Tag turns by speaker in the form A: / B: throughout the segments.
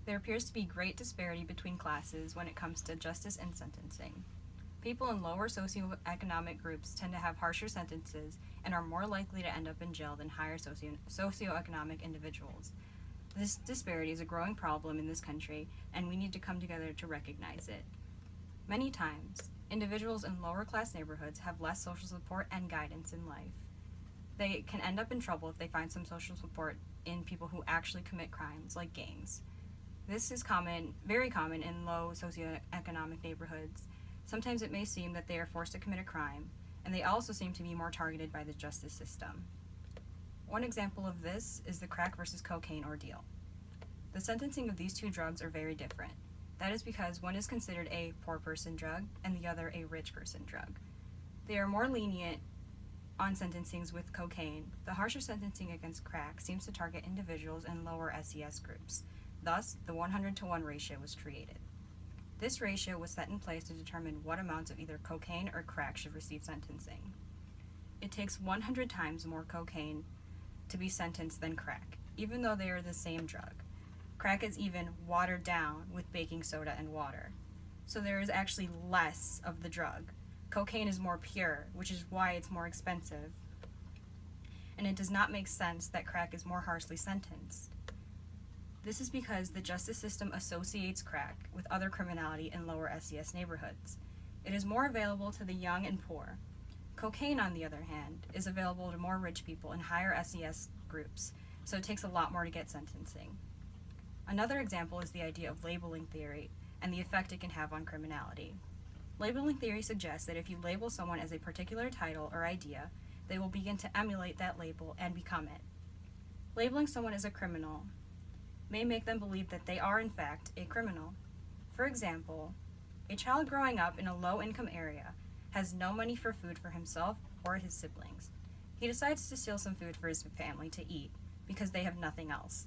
A: There appears to be great disparity between classes when it comes to justice and sentencing. People in lower socioeconomic groups tend to have harsher sentences and are more likely to end up in jail than higher socioeconomic individuals. This disparity is a growing problem in this country, and we need to come together to recognize it. Many times, individuals in lower class neighborhoods have less social support and guidance in life. They can end up in trouble if they find some social support in people who actually commit crimes, like gangs. This is very common in low socioeconomic neighborhoods. Sometimes it may seem that they are forced to commit a crime, and they also seem to be more targeted by the justice system. One example of this is the crack versus cocaine ordeal. The sentencing of these two drugs are very different. That is because one is considered a poor person drug and the other a rich person drug. They are more lenient on sentencings with cocaine. The harsher sentencing against crack seems to target individuals in lower SES groups. Thus, the 100-to-1 ratio was created. This ratio was set in place to determine what amounts of either cocaine or crack should receive sentencing. It takes 100 times more cocaine to be sentenced than crack, even though they are the same drug. Crack is even watered down with baking soda and water. So there is actually less of the drug. Cocaine is more pure, which is why it's more expensive. And it does not make sense that crack is more harshly sentenced. This is because the justice system associates crack with other criminality in lower SES neighborhoods. It is more available to the young and poor. Cocaine, on the other hand, is available to more rich people in higher SES groups, so it takes a lot more to get sentencing. Another example is the idea of labeling theory and the effect it can have on criminality. Labeling theory suggests that if you label someone as a particular title or idea, they will begin to emulate that label and become it. Labeling someone as a criminal may make them believe that they are in fact a criminal. For example, a child growing up in a low-income area has no money for food for himself or his siblings. He decides to steal some food for his family to eat because they have nothing else.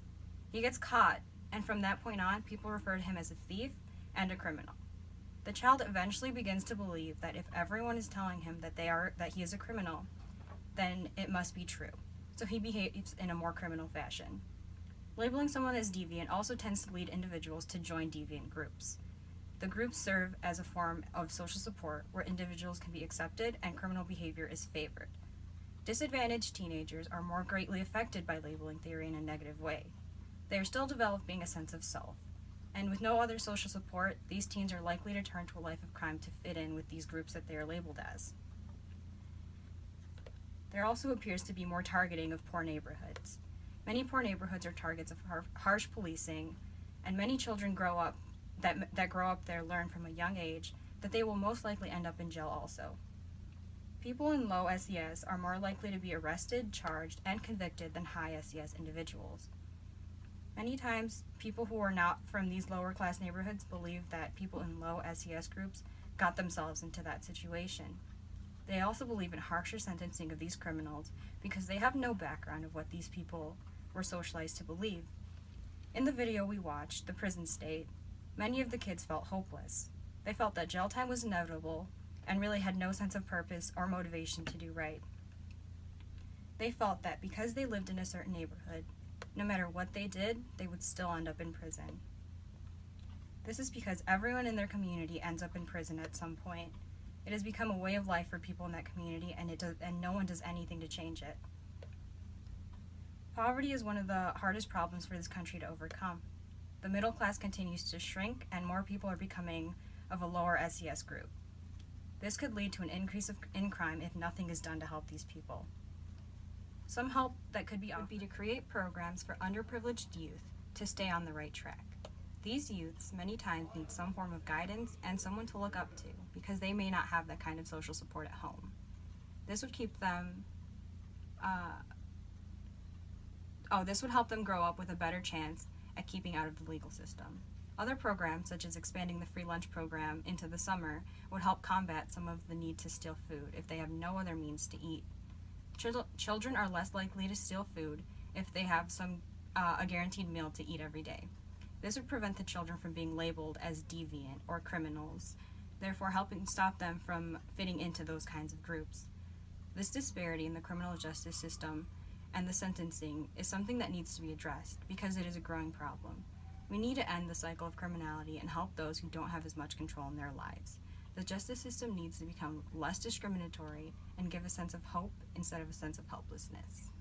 A: He gets caught, and from that point on, people refer to him as a thief and a criminal. The child eventually begins to believe that if everyone is telling him that he is a criminal, then it must be true. So he behaves in a more criminal fashion. Labeling someone as deviant also tends to lead individuals to join deviant groups. The groups serve as a form of social support where individuals can be accepted and criminal behavior is favored. Disadvantaged teenagers are more greatly affected by labeling theory in a negative way. They are still developing a sense of self, and with no other social support, these teens are likely to turn to a life of crime to fit in with these groups that they are labeled as. There also appears to be more targeting of poor neighborhoods. Many poor neighborhoods are targets of harsh policing, and many children that grow up there learn from a young age that they will most likely end up in jail also. People in low SES are more likely to be arrested, charged, and convicted than high SES individuals. Many times, people who are not from these lower class neighborhoods believe that people in low SES groups got themselves into that situation. They also believe in harsher sentencing of these criminals because they have no background of what these people were socialized to believe. In the video we watched, The Prison State, many of the kids felt hopeless. They felt that jail time was inevitable and really had no sense of purpose or motivation to do right. They felt that because they lived in a certain neighborhood, no matter what they did, they would still end up in prison. This is because everyone in their community ends up in prison at some point. It has become a way of life for people in that community, and no one does anything to change it. Poverty is one of the hardest problems for this country to overcome. The middle class continues to shrink, and more people are becoming of a lower SES group. This could lead to an increase in crime if nothing is done to help these people. Some help that could be offered would be to create programs for underprivileged youth to stay on the right track. These youths many times need some form of guidance and someone to look up to because they may not have that kind of social support at home. This would keep them this would help them grow up with a better chance at keeping out of the legal system. Other programs, such as expanding the free lunch program into the summer, would help combat some of the need to steal food if they have no other means to eat. Children are less likely to steal food if they have a guaranteed meal to eat every day. This would prevent the children from being labeled as deviant or criminals, therefore helping stop them from fitting into those kinds of groups. This disparity in the criminal justice system and the sentencing is something that needs to be addressed because it is a growing problem. We need to end the cycle of criminality and help those who don't have as much control in their lives. The justice system needs to become less discriminatory and give a sense of hope instead of a sense of helplessness.